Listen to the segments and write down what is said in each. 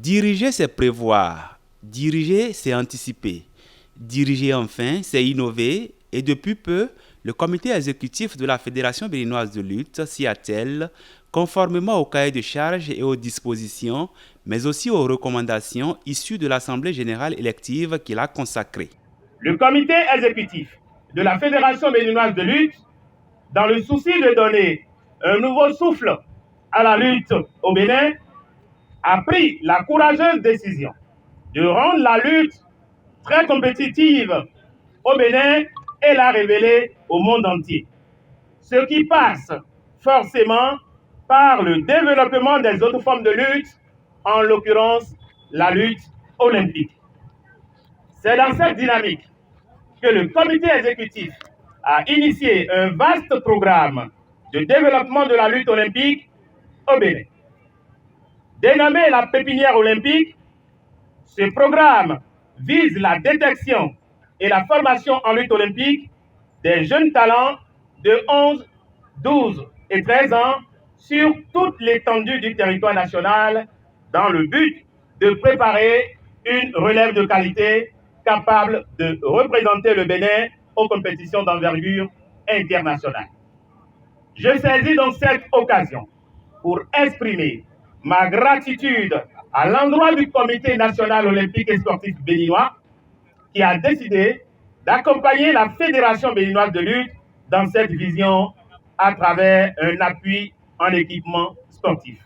Diriger, c'est prévoir. Diriger, c'est anticiper. Diriger, enfin, c'est innover. Et depuis peu, le comité exécutif de la Fédération béninoise de lutte s'y attelle, conformément au cahier de charges et aux dispositions, mais aussi aux recommandations issues de l'Assemblée générale élective qu'il a consacrée. Le comité exécutif de la Fédération béninoise de lutte, dans le souci de donner un nouveau souffle à la lutte au Bénin, a pris la courageuse décision de rendre la lutte très compétitive au Bénin et la révéler au monde entier. Ce qui passe forcément par le développement des autres formes de lutte, en l'occurrence la lutte olympique. C'est dans cette dynamique que le comité exécutif a initié un vaste programme de développement de la lutte olympique au Bénin. Dénommé la pépinière olympique, ce programme vise la détection et la formation en lutte olympique des jeunes talents de 11, 12 et 13 ans sur toute l'étendue du territoire national dans le but de préparer une relève de qualité capable de représenter le Bénin aux compétitions d'envergure internationale. Je saisis donc cette occasion pour exprimer ma gratitude à l'endroit du Comité national olympique et sportif béninois qui a décidé d'accompagner la Fédération béninoise de lutte dans cette vision à travers un appui en équipement sportif.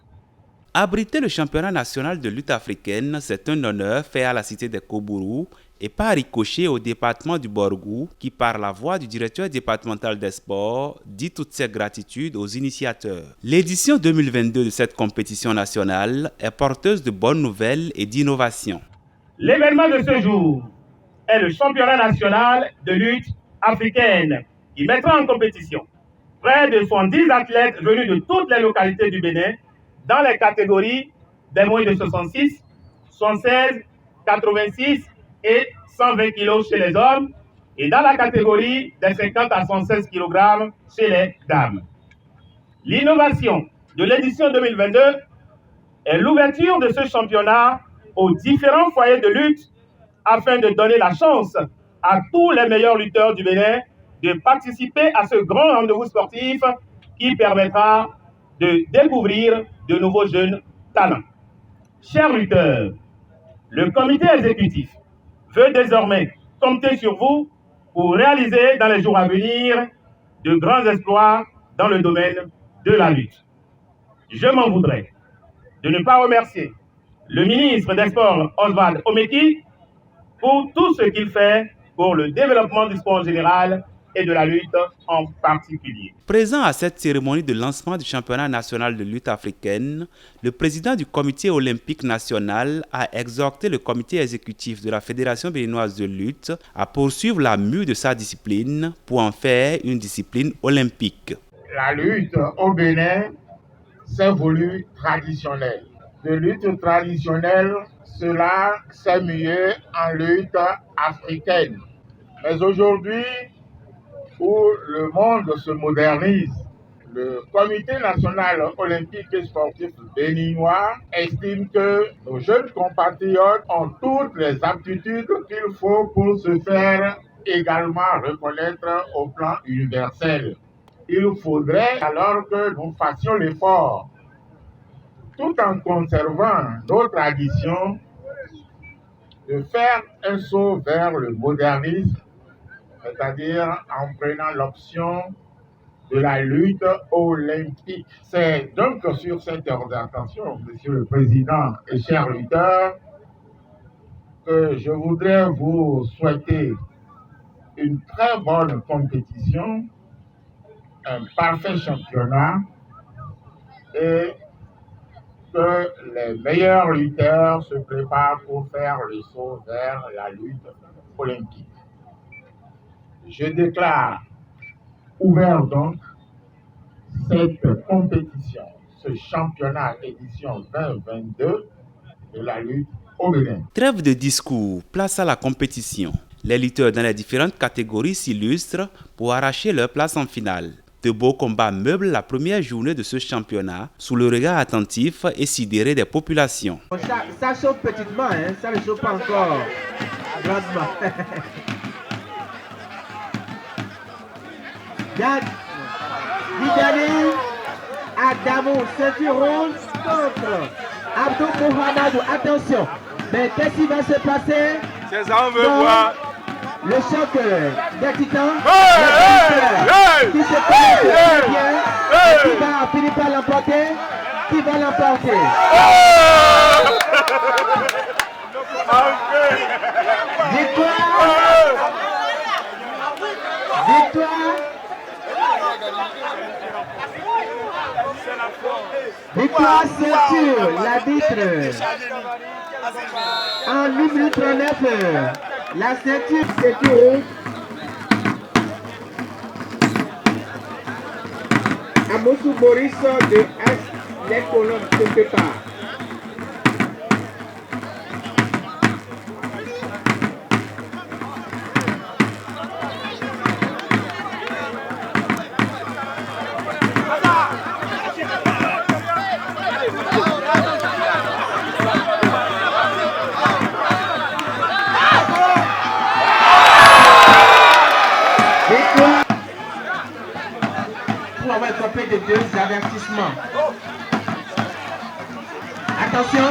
Abriter le championnat national de lutte africaine, c'est un honneur fait à la cité des Kobourou et par ricochet au département du Borgou qui, par la voix du directeur départemental des sports, dit toutes ses gratitudes aux initiateurs. L'édition 2022 de cette compétition nationale est porteuse de bonnes nouvelles et d'innovations. L'événement de ce jour est le championnat national de lutte africaine qui mettra en compétition près de 70 athlètes venus de toutes les localités du Bénin dans les catégories des moins de 66, 76, 86 et 120 kg chez les hommes et dans la catégorie des 50 à 116 kg chez les dames. L'innovation de l'édition 2022 est l'ouverture de ce championnat aux différents foyers de lutte afin de donner la chance à tous les meilleurs lutteurs du Bénin de participer à ce grand rendez-vous sportif qui permettra de découvrir de nouveaux jeunes talents. Chers lutteurs, le comité exécutif veut désormais compter sur vous pour réaliser dans les jours à venir de grands exploits dans le domaine de la lutte. Je m'en voudrais de ne pas remercier le ministre des Sports, Oswald Omeki, pour tout ce qu'il fait pour le développement du sport en général et de la lutte en particulier. Présent à cette cérémonie de lancement du championnat national de lutte africaine, le président du comité olympique national a exhorté le comité exécutif de la Fédération béninoise de lutte à poursuivre la mue de sa discipline pour en faire une discipline olympique. La lutte au Bénin s'est voulue traditionnelle. De lutte traditionnelle, cela s'est mué en lutte africaine. Mais aujourd'hui, où le monde se modernise, le Comité national olympique et sportif béninois estime que nos jeunes compatriotes ont toutes les aptitudes qu'il faut pour se faire également reconnaître au plan universel. Il faudrait alors que nous fassions l'effort, tout en conservant nos traditions, de faire un saut vers le modernisme, c'est-à-dire en prenant l'option de la lutte olympique. C'est donc sur cette orientation, Monsieur le Président et chers lutteurs, que je voudrais vous souhaiter une très bonne compétition, un parfait championnat et que les meilleurs lutteurs se préparent pour faire le saut vers la lutte olympique. Je déclare ouvert donc cette compétition, ce championnat édition 2022 de la lutte au Bénin. Trêve de discours, place à la compétition. Les lutteurs dans les différentes catégories s'illustrent pour arracher leur place en finale. De beaux combats meublent la première journée de ce championnat sous le regard attentif et sidéré des populations. Ça chauffe petitement, hein? Ça ne chauffe pas encore grandement. Vidali Adamo, ceinture rouge contre Abdou Mouhanadou. Attention, mais qu'est-ce qui va se passer? C'est ça, on veut voir. Le choc des titans, qui se connaît très bien, qui va finir par l'emporter, qui va l'emporter. Victoire ceinture, l'arbitre. En 8 minutes 39, la ceinture rouge. Amosou Maurice de S. Les Colombes quelque part. Pour avoir écopé de 2 avertissements. Attention.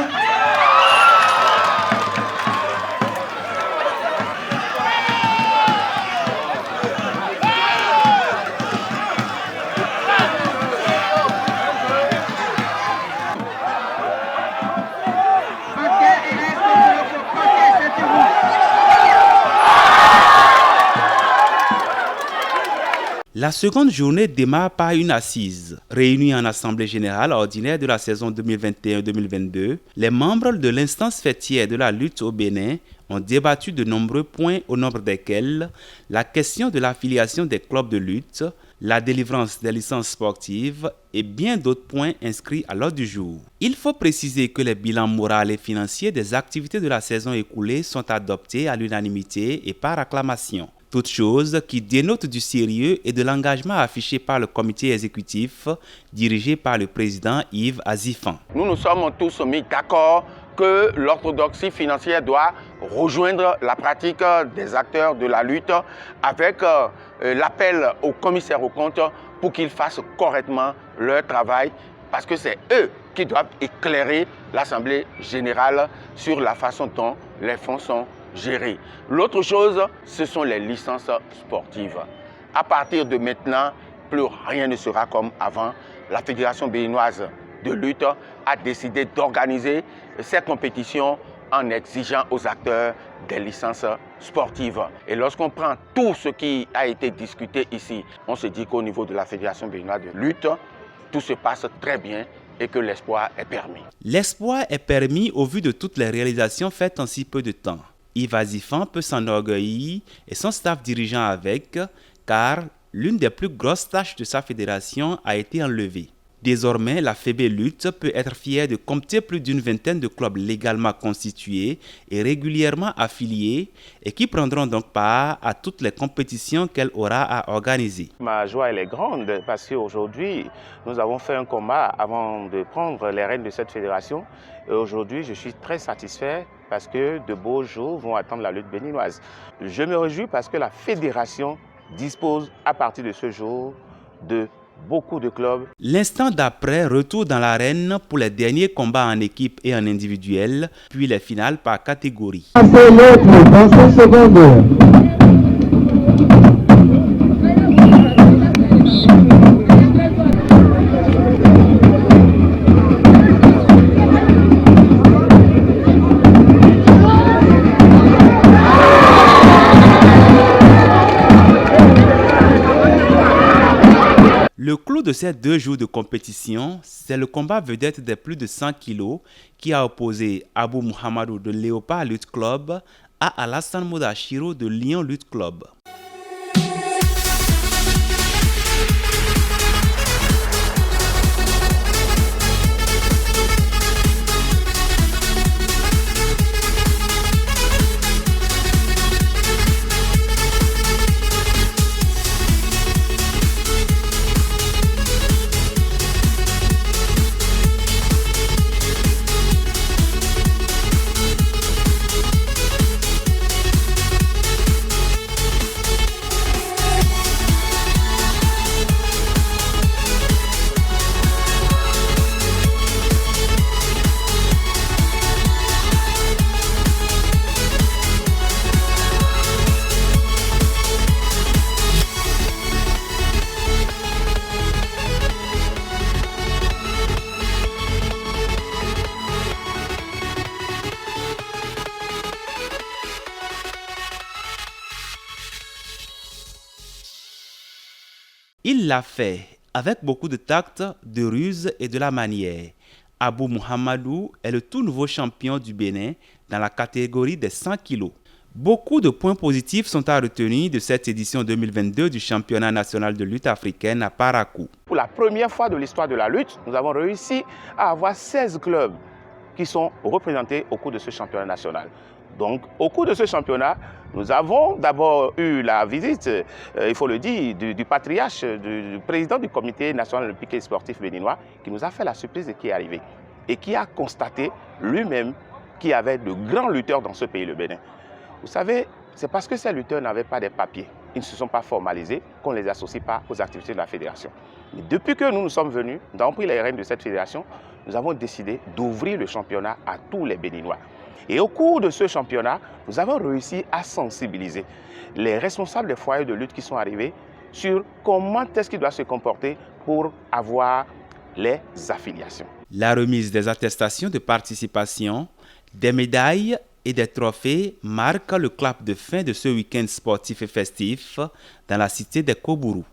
La seconde journée démarre par une assise. Réunie en assemblée générale ordinaire de la saison 2021-2022, les membres de l'instance fêtière de la lutte au Bénin ont débattu de nombreux points au nombre desquels la question de l'affiliation des clubs de lutte, la délivrance des licences sportives et bien d'autres points inscrits à l'ordre du jour. Il faut préciser que les bilans moraux et financiers des activités de la saison écoulée sont adoptés à l'unanimité et par acclamation. Toute chose qui dénote du sérieux et de l'engagement affiché par le comité exécutif dirigé par le président Yves Azifan. Nous nous sommes tous mis d'accord que l'orthodoxie financière doit rejoindre la pratique des acteurs de la lutte avec l'appel aux commissaires aux comptes pour qu'ils fassent correctement leur travail parce que c'est eux qui doivent éclairer l'Assemblée générale sur la façon dont les fonds sont gérés. L'autre chose, ce sont les licences sportives. À partir de maintenant, plus rien ne sera comme avant. La Fédération béninoise de lutte a décidé d'organiser ces compétitions en exigeant aux acteurs des licences sportives. Et lorsqu'on prend tout ce qui a été discuté ici, on se dit qu'au niveau de la Fédération béninoise de lutte, tout se passe très bien et que l'espoir est permis. L'espoir est permis au vu de toutes les réalisations faites en si peu de temps. Yves Azifan peut s'enorgueillir et son staff dirigeant avec, car l'une des plus grosses tâches de sa fédération a été enlevée. Désormais, la FEB Lutte peut être fière de compter plus d'une vingtaine de clubs légalement constitués et régulièrement affiliés et qui prendront donc part à toutes les compétitions qu'elle aura à organiser. Ma joie elle est grande parce qu'aujourd'hui, nous avons fait un combat avant de prendre les rênes de cette fédération. Et aujourd'hui, je suis très satisfait parce que de beaux jours vont attendre la lutte béninoise. Je me réjouis parce que la fédération dispose à partir de ce jour de beaucoup de clubs. L'instant d'après, retour dans l'arène pour les derniers combats en équipe et en individuel, puis les finales par catégorie. Le clou de ces 2 jours de compétition, c'est le combat vedette des plus de 100 kilos qui a opposé Abou Mouhamadou de Léopard Lutte Club à Alassane Modachiro de Lion Lutte Club. Il l'a fait avec beaucoup de tact, de ruse et de la manière. Abou Mohamedou est le tout nouveau champion du Bénin dans la catégorie des 100 kilos. Beaucoup de points positifs sont à retenir de cette édition 2022 du championnat national de lutte africaine à Parakou. Pour la première fois de l'histoire de la lutte, nous avons réussi à avoir 16 clubs qui sont représentés au cours de ce championnat national. Donc, au cours de ce championnat, nous avons d'abord eu la visite, il faut le dire, du patriarche, du président du comité national olympique et sportif béninois, qui nous a fait la surprise et qui est arrivé. Et qui a constaté lui-même qu'il y avait de grands lutteurs dans ce pays, le Bénin. Vous savez, c'est parce que ces lutteurs n'avaient pas des papiers, ils ne se sont pas formalisés, qu'on ne les associe pas aux activités de la fédération. Mais depuis que nous sommes venus, nous avons pris les rênes de cette fédération, nous avons décidé d'ouvrir le championnat à tous les Béninois. Et au cours de ce championnat, nous avons réussi à sensibiliser les responsables des foyers de lutte qui sont arrivés sur comment est-ce qu'ils doivent se comporter pour avoir les affiliations. La remise des attestations de participation, des médailles et des trophées marque le clap de fin de ce week-end sportif et festif dans la cité des Kobourou.